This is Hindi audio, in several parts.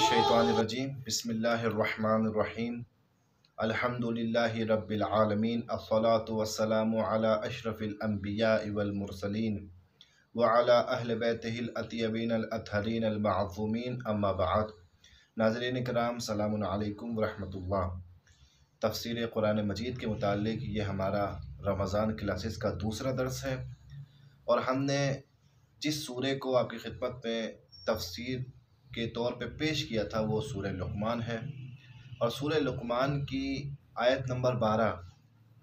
मिनश्शैतानिर्रजीम बिस्मिल्लाहिर्रहमानिर्रहीम अल्हम्दुलिल्लाहि रब्बिल आलमीन अस्सलातु वस्सलामु अला अशरफिल अंबियाइ वल मुरसलीन व अला अहले बैतिहिल अतियबीनल अतहरीन अल मअसूमीन अम्मा बाद। नाज़रीन इकराम, सलामुन अलैकुम व रहमतुल्लाह। तफसीर कुरान मजीद के मुताल्लिक़ ये हमारा रमज़ान क्लासेस का दूसरा दर्स है और हमने जिस सूरे को आपकी खिदमत में तफसीर के तौर पे पेश किया था वो सूरह लुक़मान है। और सूरह लुक़मान की आयत नंबर 12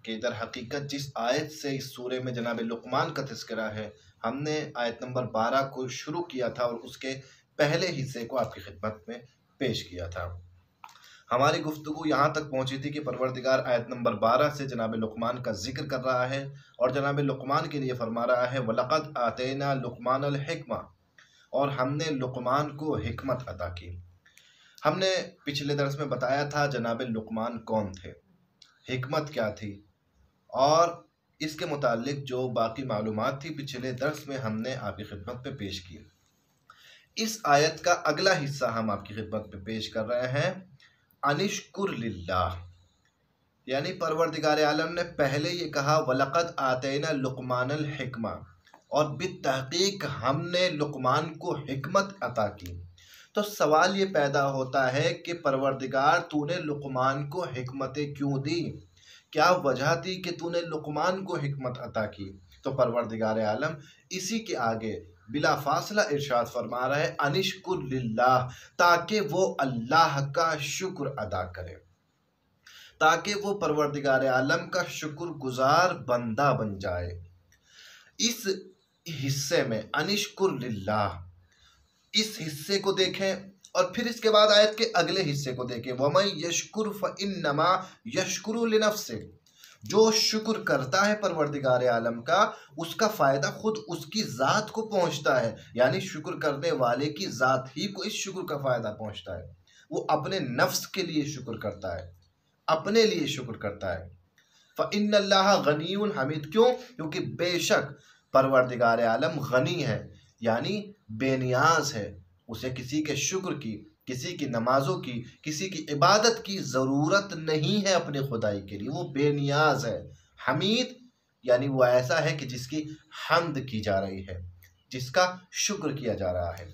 के दर हकीकत जिस आयत से इस सूरे में जनाब लुक़मान का तज़किरा है, हमने आयत नंबर 12 को शुरू किया था और उसके पहले हिस्से को आपकी खिदमत में पेश किया था। हमारी गुफ्तगू यहाँ तक पहुँची थी कि परवरदिगार आयत नंबर 12 से जनाब लुक़मान का जिक्र कर रहा है और जनाब लुक़मान के लिए फरमा रहा है वलक़द आतैना लुक़मानल हिक्मा, और हमने लुक़मान को हिकमत अता की। हमने पिछले दर्स में बताया था जनाब लुक़मान कौन थे, हिकमत क्या थी, और इसके मुतालिक जो बाकी मालूमात थी पिछले दर्स में हमने आपकी खिदमत पे पेश की। इस आयत का अगला हिस्सा हम आपकी खिदमत पे पेश कर रहे हैं अनिश्कुर लिल्लाह, यानी परवरदिगार आलम ने पहले ये कहा वलक़द आतैना लुक़मानल हिक्मा, और बित्तहक़ीक़ हमने लुक़मान को हिकमत अता की। तो सवाल ये पैदा होता है कि परवरदिगार तूने लुक़मान को हिकमतें क्यों दी, क्या वजह थी कि तूने लुक़मान को हिकमत अता की। तो परवरदिगार आलम इसी के आगे बिला फासला इरशाद फरमा रहा है अनिश्कुर लिल्लाह, ताकि वो अल्लाह का शुक्र अदा करे, ताकि वो परवरदिगार आलम का शुक्रगुजार बंदा बन जाए। इस हिस्से में अनिश्कुर लिल्लाह, इस हिस्से को देखें और फिर इसके बाद आयत के अगले हिस्से को देखें वमन यशकुर फइन्नमा यशकुरु लिनफ्सिह, जो शुक्र करता है परवरदिगार आलम का उसका फ़ायदा खुद उसकी ज़ात को पहुँचता है, यानी शुक्र करने वाले की ज़ात ही को इस शुक्र का फ़ायदा पहुँचता है। वो अपने नफ्स के लिए शुक्र करता है, अपने लिए शुक्र करता है। फ़इन्नल्लाह गनीयुन हमीद, क्यों? क्योंकि बेशक परवरदिगार आलम गनी है, यानी बेनियाज है, उसे किसी के शुक्र की, किसी की नमाज़ों की, किसी की इबादत की ज़रूरत नहीं है अपनी खुदाई के लिए, वो बेनियाज है। हमीद यानी वो ऐसा है कि जिसकी हम्द की जा रही है, जिसका शुक्र किया जा रहा है।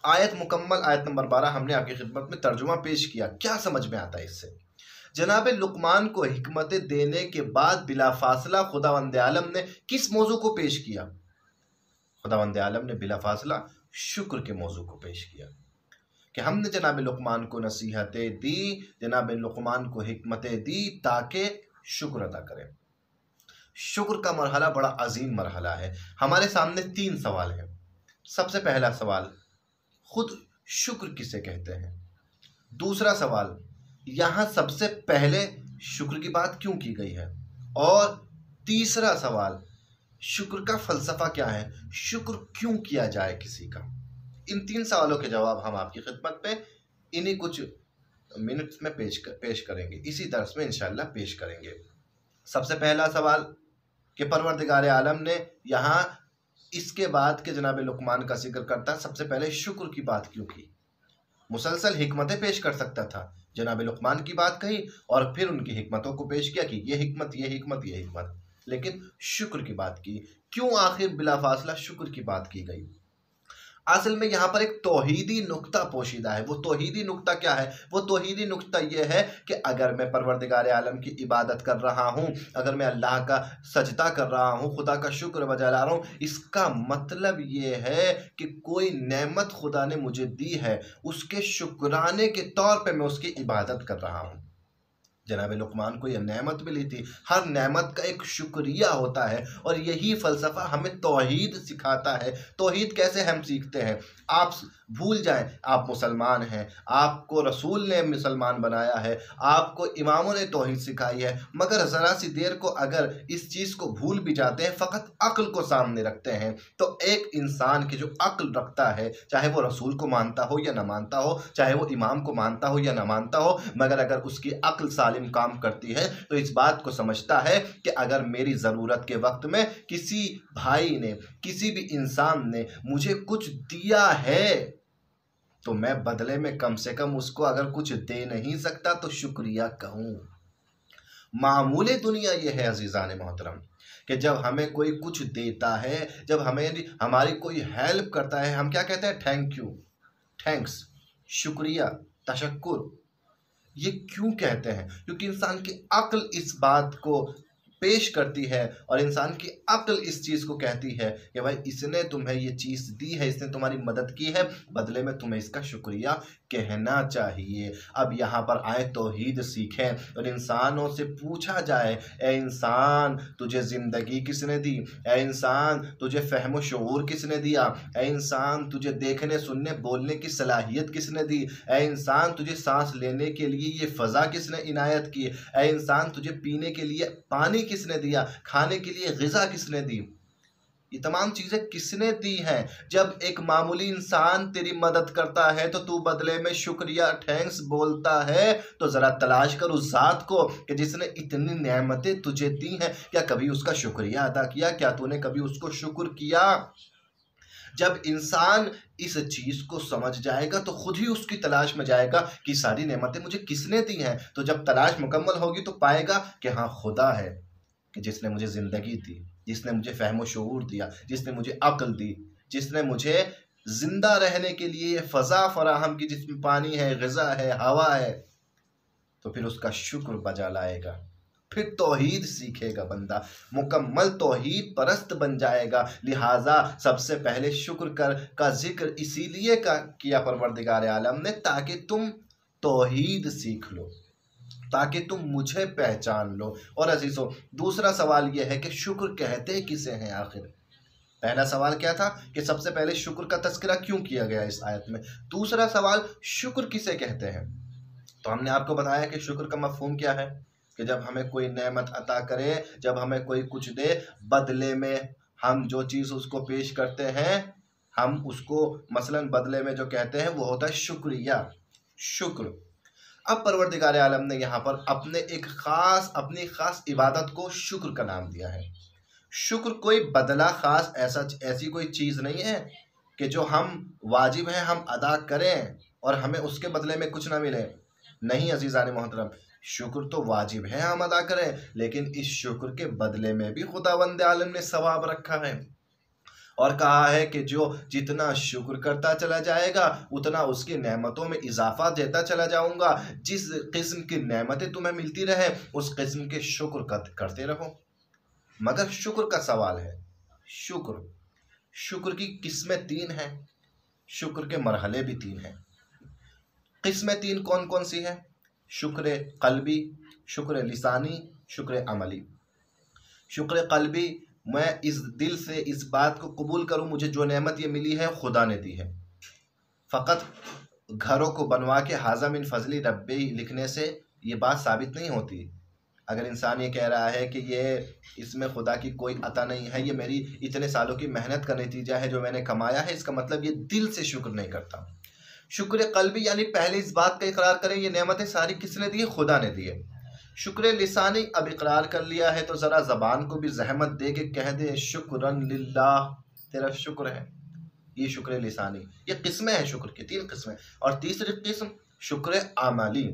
आयत मुकम्मल आयत नंबर 12 हमने आपकी खिदमत में तर्जुमा पेश किया। क्या समझ में आता है इससे? जनाब लुक़मान को हिकमतें देने के बाद बिला फासला खुदावंद आलम ने किस मौजू को पेश किया? खुदावंद आलम ने बिला फासला शुक्र के मौजू को पेश किया कि हमने जनाब लुक़मान को नसीहतें दी, जनाब लुक़मान को हिकमतें दी ताकि शुक्र अदा करें। शुक्र का मरहला बड़ा अजीम मरहला है। हमारे सामने 3 सवाल हैं। सबसे पहला सवाल, खुद शुक्र किसे कहते हैं? दूसरा सवाल, यहाँ सबसे पहले शुक्र की बात क्यों की गई है? और तीसरा सवाल, शुक्र का फ़लसफ़ा क्या है, शुक्र क्यों किया जाए किसी का। इन 3 सवालों के जवाब हम आपकी खिदमत में इन्हीं कुछ मिनट्स में पेश करेंगे, इसी दर्स में इंशाअल्लाह पेश करेंगे। सबसे पहला सवाल कि परवरदिगार आलम ने यहाँ इसके बाद के जनाब लुक़मान का जिक्र करता सबसे पहले शुक्र की बात क्यों की? मुसलसल हिकमतें पेश कर सकता था, जनाब लुक़मान की बात कही और फिर उनकी हिकमतों को पेश किया कि ये हिकमत, ये हिकमत, ये हिकमत, लेकिन शुक्र की बात की। क्यों आखिर बिला फासला शुक्र की बात की गई? असल में यहाँ पर एक तौहीदी नुक्ता पोशीदा है। वो तौहीदी नुक्ता क्या है? वो तौहीदी नुक्ता ये है कि अगर मैं परवरदिगार आलम की इबादत कर रहा हूँ, अगर मैं अल्लाह का सजदा कर रहा हूँ, खुदा का शुक्र बजा ला रहा हूँ, इसका मतलब ये है कि कोई नेमत खुदा ने मुझे दी है, उसके शुक्राने के तौर पर मैं उसकी इबादत कर रहा हूँ। जनाब लुक़मान को यह नेमत मिली थी, हर नेमत का एक शुक्रिया होता है और यही फ़लसफ़ा हमें तौहीद सिखाता है। तौहीद कैसे हम सीखते हैं? आप भूल जाएं आप मुसलमान हैं, आपको रसूल ने मुसलमान बनाया है, आपको इमामों ने तौहीद सिखाई है, मगर ज़रा सी देर को अगर इस चीज़ को भूल भी जाते हैं, फ़कत अक्ल को सामने रखते हैं, तो एक इंसान की जो अक्ल रखता है, चाहे वो रसूल को मानता हो या ना मानता हो, चाहे वो इमाम को मानता हो या ना मानता हो, मगर अगर उसकी अक्ल सालिम काम करती है तो इस बात को समझता है कि अगर मेरी ज़रूरत के वक्त में किसी भाई ने, किसी भी इंसान ने मुझे कुछ दिया है, तो मैं बदले में कम से कम उसको अगर कुछ दे नहीं सकता तो शुक्रिया कहूँ। मामूले दुनिया ये है अजीज़ान मोहतरम कि जब हमें कोई कुछ देता है, जब हमें हमारी कोई हेल्प करता है, हम क्या कहते हैं? थैंक यू, थैंक्स, शुक्रिया, तशक्कुर। ये क्यों कहते हैं? क्योंकि इंसान की अक्ल इस बात को पेश करती है और इंसान की अक्ल इस चीज़ को कहती है कि भाई इसने तुम्हें ये चीज़ दी है, इसने तुम्हारी मदद की है, बदले में तुम्हें इसका शुक्रिया कहना चाहिए। अब यहाँ पर आए तौहीद सीखें और इंसानों से पूछा जाए, ए इंसान तुझे ज़िंदगी किसने दी? ए इंसान तुझे फ़हम शऊर किसने दिया? ए इंसान तुझे देखने सुनने बोलने की सलाहियत किसने दी? ए इंसान तुझे सांस लेने के लिए ये फ़ज़ा किसने इनायत की? ए इंसान तुझे पीने के लिए पानी किसने दिया? खाने के लिए ग़िज़ा किसने दी? ये तमाम चीज़ें किसने दी हैं? जब एक मामूली इंसान तेरी मदद करता है तो तू बदले में शुक्रिया थैंक्स बोलता है, तो ज़रा तलाश कर उस ज़ात को कि जिसने इतनी नेमतें तुझे दी हैं। क्या कभी उसका शुक्रिया अदा किया? क्या तूने कभी उसको शुक्र किया? जब इंसान इस चीज़ को समझ जाएगा तो खुद ही उसकी तलाश में जाएगा कि सारी नेमतें मुझे किसने दी हैं। तो जब तलाश मुकम्मल होगी तो पाएगा कि हाँ, खुदा है कि जिसने मुझे ज़िंदगी दी, जिसने मुझे फ़हम व शऊर दिया, जिसने मुझे अक्ल दी, जिसने मुझे ज़िंदा रहने के लिए फ़ज़ा फराहम की, जिसमें पानी है, ग़िज़ा है, हवा है। तो फिर उसका शुक्र बजा लाएगा, फिर तौहीद सीखेगा बंदा, मुकम्मल तौहीद परस्त बन जाएगा। लिहाजा सबसे पहले शुक्र का जिक्र इसीलिए किया परवरदिगार आलम ने ताकि तुम तौहीद सीख लो, ताकि तुम मुझे पहचान लो। और अजीज़ों, दूसरा सवाल यह है कि शुक्र कहते किसे हैं आखिर? पहला सवाल क्या था कि सबसे पहले शुक्र का तज़किरा क्यों किया गया इस आयत में? दूसरा सवाल, शुक्र किसे कहते हैं? तो हमने आपको बताया कि शुक्र का मफ़हूम क्या है कि जब हमें कोई नेमत अता करे, जब हमें कोई कुछ दे, बदले में हम जो चीज़ उसको पेश करते हैं, हम उसको मसलन बदले में जो कहते हैं वो होता है शुक्रिया, शुक्र। अब परवरदिगार आलम ने यहाँ पर अपनी ख़ास इबादत को शुक्र का नाम दिया है। शुक्र कोई बदला ख़ास ऐसी कोई चीज़ नहीं है कि जो हम वाजिब हैं हम अदा करें और हमें उसके बदले में कुछ ना मिले। नहीं अजीज़ान मोहतरम, शुक्र तो वाजिब है हम अदा करें, लेकिन इस शुक्र के बदले में भी खुदावंद आलम ने सवाब रखा है और कहा है कि जो जितना शुक्र करता चला जाएगा उतना उसकी नेमतों में इजाफा देता चला जाऊंगा। जिस किस्म की नेमतें तुम्हें मिलती रहे उस किस्म के शुक्र करते रहो। मगर शुक्र का सवाल है, शुक्र की किस्में 3 हैं, शुक्र के मरहले भी 3 हैं। किस्में 3 कौन कौन सी हैं? शुक्र क़ल्बी, शुक्र लिसानी, शुक्र अमली। शुक्र क़ल्बी, मैं इस दिल से इस बात को कबूल करूं मुझे जो नेमत ये मिली है खुदा ने दी है। फ़कत घरों को बनवा के हाज़ा मिन फ़ज़ली रब्बी लिखने से ये बात साबित नहीं होती। अगर इंसान ये कह रहा है कि ये इसमें खुदा की कोई अता नहीं है, ये मेरी इतने सालों की मेहनत का नतीजा है जो मैंने कमाया है, इसका मतलब ये दिल से शुक्र नहीं करता। शुक्र क़ल्बी यानी पहले इस बात का इकरार करें ये नेमतें सारी किसने दी है? खुदा ने दी है। शुक्र लिसानी, अब इकरार कर लिया है तो ज़रा ज़बान को भी जहमत दे के कह दे शुक्रन लिल्लाह, तेरा शुक्र है। ये शुक्र लिसानी, ये किस्में हैं शुक्र की, 3 किस्में। और तीसरी किस्म शुक्र अमली।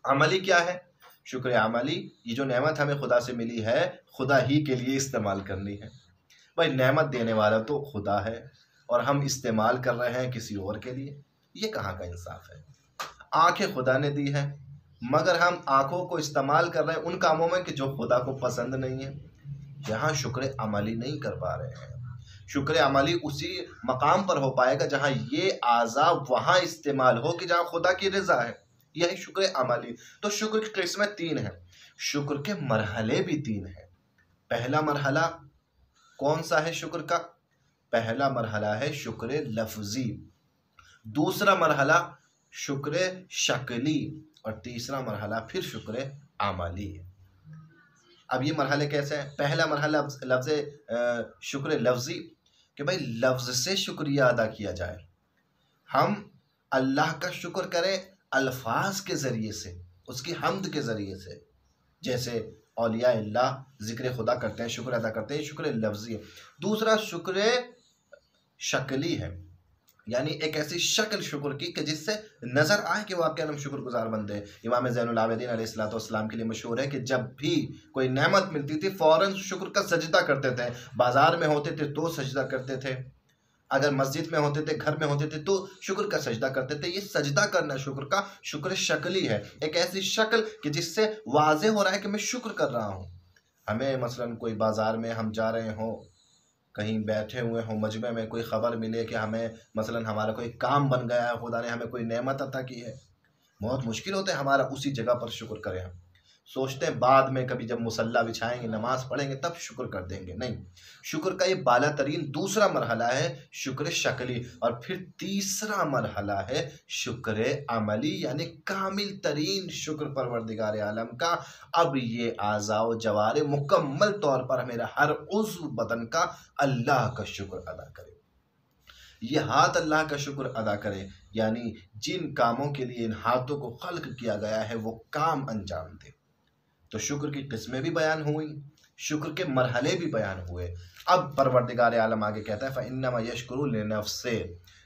अमली क्या है? शुक्र अमली, ये जो नेमत हमें खुदा से मिली है खुदा ही के लिए इस्तेमाल करनी है। भाई नेमत देने वाला तो खुदा है और हम इस्तेमाल कर रहे हैं किसी और के लिए, ये कहाँ का इंसाफ है? आंखें खुदा ने दी है मगर हम आंखों को इस्तेमाल कर रहे हैं उन कामों में कि जो खुदा को पसंद नहीं है। यहाँ शुक्र अमली नहीं कर पा रहे हैं। शुक्र अमली उसी मकाम पर हो पाएगा जहाँ ये आज़ा वहाँ इस्तेमाल हो कि जहाँ खुदा की रज़ा है, यही शुक्र अमली। तो शुक्र की किस्में 3 हैं, शुक्र के मरहले भी 3 हैं। पहला मरहला कौन सा है शुक्र का? पहला मरहला है शुक्र लफ्ज़ी, दूसरा मरहला शुक्र शक्ली और तीसरा मरहला फिर शुक्र आमली है। अब ये मरहले कैसे हैं? पहला मरहला लफ्ज़ शुक्र लफ्ज़ी कि भाई लफ्ज़ से शुक्रिया अदा किया जाए, हम अल्लाह का शुक्र करें अल्फाज के ज़रिए से, उसकी हम्द के ज़रिए से, जैसे औलिया अल्लाह ज़िक्र खुदा करते हैं, शुक्र अदा करते हैं, शुक्र लफ्ज़ी है। दूसरा शुक्र शक्ली है यानी एक ऐसी शक्ल शुक्र की कि जिससे नज़र आए कि वाकई हम शुक्रगुजार बंदे हैं। इमाम ज़ैनुल आबिदीन अलैहिस्सलाम के लिए मशहूर है कि जब भी कोई नेमत मिलती थी फ़ौरन शुक्र का सजदा करते थे। बाज़ार में होते थे तो सजदा करते थे, अगर मस्जिद में होते थे, घर में होते थे तो शुक्र का सजदा करते थे। ये सजदा करना शुक्र का, शुक्र शक्ल ही है, एक ऐसी शक्ल कि जिससे वाज़े हो रहा है कि मैं शुक्र कर रहा हूँ। हमें मसलन कोई बाज़ार में हम जा रहे हों, कहीं बैठे हुए हों, मजमे में कोई ख़बर मिले कि हमें मसलन हमारा कोई काम बन गया है, खुदा ने हमें कोई नेमत अता की है, बहुत मुश्किल होता है हमारा उसी जगह पर शुक्र करें। हम सोचते हैं बाद में कभी जब मुसल्ला बिछाएंगे, नमाज पढ़ेंगे तब शुक्र कर देंगे। नहीं, शुक्र का ये बाला तरीन दूसरा मरहला है शुक्र शक्ली, और फिर तीसरा मरहला है शुक्र अमली, यानी कामिल तरीन शुक्र परवरदिगार आलम का। अब ये आज़ाओ जवारे मुकम्मल तौर पर मेरा हर उज़्व बदन का अल्लाह का शुक्र अदा करे। ये हाथ अल्लाह का शुक्र अदा करें, यानी जिन कामों के लिए इन हाथों को खल्क किया गया है वो काम अंजाम दे। तो शुक्र की किस्में भी बयान हुई, शुक्र के मरहले भी बयान हुए। अब परवरदिगार आलम आगे कहता है फ़इन्नमा यशकुरु लिनफ़्से,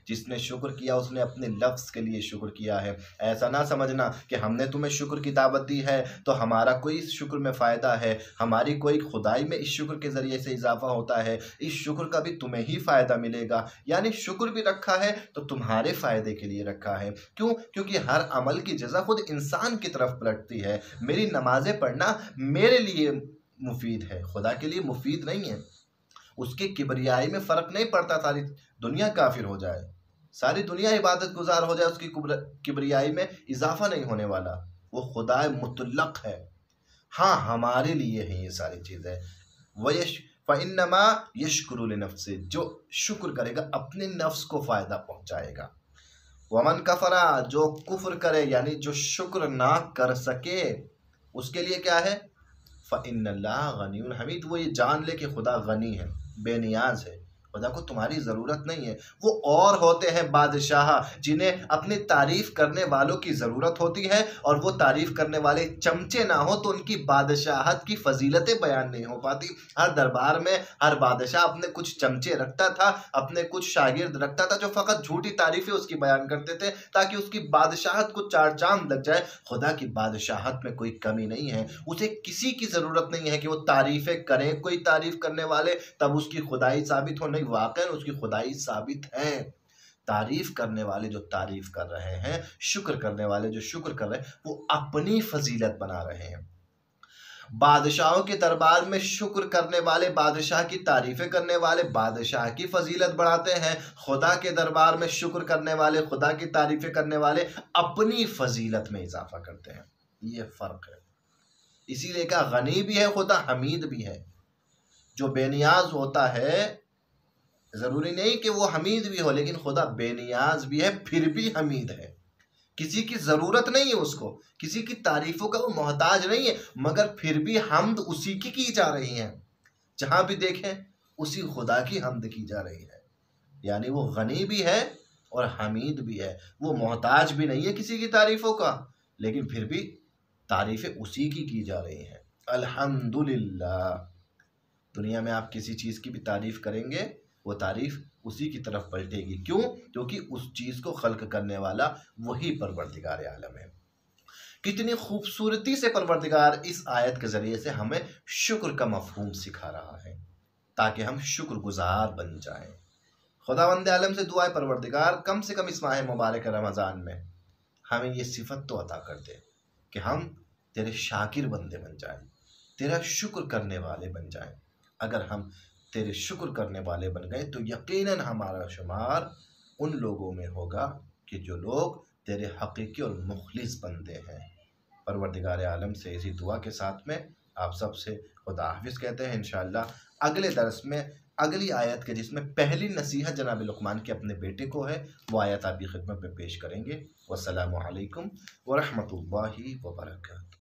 जिसने शुक्र किया उसने अपने लफ्ज़ के लिए शुक्र किया है। ऐसा ना समझना कि हमने तुम्हें शुक्र की दावत दी है तो हमारा कोई इस शुक्र में फ़ायदा है, हमारी कोई खुदाई में इस शुक्र के ज़रिए से इजाफा होता है, इस शुक्र का भी तुम्हें ही फ़ायदा मिलेगा। यानी शुक्र भी रखा है तो तुम्हारे फ़ायदे के लिए रखा है। क्यों? क्योंकि हर अमल की जज़ा खुद इंसान की तरफ पलटती है। मेरी नमाज़ें पढ़ना मेरे लिए मुफीद है, खुदा के लिए मुफीद नहीं है। उसके किबरियाई में फ़र्क नहीं पड़ता, सारी दुनिया काफिर हो जाए, सारी दुनिया इबादत गुजार हो जाए, उसकी किबरियाई में इजाफा नहीं होने वाला। वो खुदा मुतलक है। हाँ, हमारे लिए है ये सारी चीज़ें। वयश फ़इन्नमा यशकुरु लिनफ़्से, जो शुक्र करेगा अपने नफ्स को फ़ायदा पहुँचाएगा। वमन कफरा, जो कुफ्र करे यानी जो शुक्र ना कर सके उसके लिए क्या है, फ़इन्नल्लाह गनियुन हमीद, वो ये जान ले कि खुदा गनी है, बेनियाज है, खुदा को तुम्हारी ज़रूरत नहीं है। वो और होते हैं बादशाह जिन्हें अपनी तारीफ़ करने वालों की ज़रूरत होती है, और वो तारीफ़ करने वाले चमचे ना हो तो उनकी बादशाहत की फजीलतें बयान नहीं हो पाती। हर दरबार में हर बादशाह अपने कुछ चमचे रखता था, अपने कुछ शागिर्द रखता था जो फ़कत झूठी तारीफ़ें उसकी बयान करते थे ताकि उसकी बादशाहत को चार चांद लग जाए। खुदा की बादशाहत में कोई कमी नहीं है, उसे किसी की ज़रूरत नहीं है कि वो तारीफ़ें करें, कोई तारीफ़ करने वाले तब उसकी खुदाई साबित हो। नहीं, वाकई उसकी खुदाई साबित है। तारीफ करने वाले जो तारीफ कर रहे हैं, शुक्र करने वाले जो शुक्र कर रहे हैं, वो अपनी फजीलत बना रहे हैं। बादशाहों के दरबार में शुक्र करने वाले, बादशाह की तारीफें करने वाले बादशाह की फजीलत बढ़ाते हैं। खुदा के दरबार में शुक्र करने वाले, खुदा की तारीफें करने वाले अपनी फजीलत में इजाफा करते हैं। ये फ़र्क है। इसीलिए का गनी भी है खुदा, हमीद भी है। जो बेनियाज होता है ज़रूरी नहीं कि वो हमीद भी हो, लेकिन खुदा बेनियाज भी है फिर भी हमीद है। किसी की ज़रूरत नहीं है उसको, किसी की तारीफ़ों का वो मोहताज नहीं है, मगर फिर भी हम्द उसी की जा रही है। जहाँ भी देखें उसी खुदा की हम्द की जा रही है। यानी वो गनी भी है और हमीद भी है। वो मोहताज भी नहीं है किसी की तारीफ़ों का, लेकिन फिर भी तारीफ़ें उसी की जा रही हैं। अल्हम्दुलिल्लाह। दुनिया में आप किसी चीज़ की भी तारीफ़ करेंगे, वो तारीफ़ उसी की तरफ पलटेगी। क्यों? क्योंकि उस चीज़ को खल्क करने वाला वही परवरदिगार आलम है। कितनी खूबसूरती से परवरदिगार इस आयत के ज़रिए से हमें शुक्र का मफ़हूम सिखा रहा है ताकि हम शुक्रगुजार बन जाएं। खुदावंद आलम से दुआ है परवरदिगार कम से कम इस माह मुबारक रमज़ान में हमें ये सिफत तो अता कर दे कि हम तेरे शाकिर बंदे बन जाएं, तेरा शुक्र करने वाले बन जाएं। अगर हम तेरे शुक्र करने वाले बन गए तो यकीनन हमारा शुमार उन लोगों में होगा कि जो लोग तेरे हकीकी और मुखलिस बंदे हैं। परवरदिगार आलम से इसी दुआ के साथ में आप सब से खुदा हाफिज़ कहते हैं। इंशाअल्लाह अगले दर्स में अगली आयत के जिसमें पहली नसीहत जनाब लुक़मान के अपने बेटे को है, वो आयत आपकी खिदमत में पेश करेंगे। वस्सलामु अलैकुम व रहमतुल्लाहि व बरकातहू।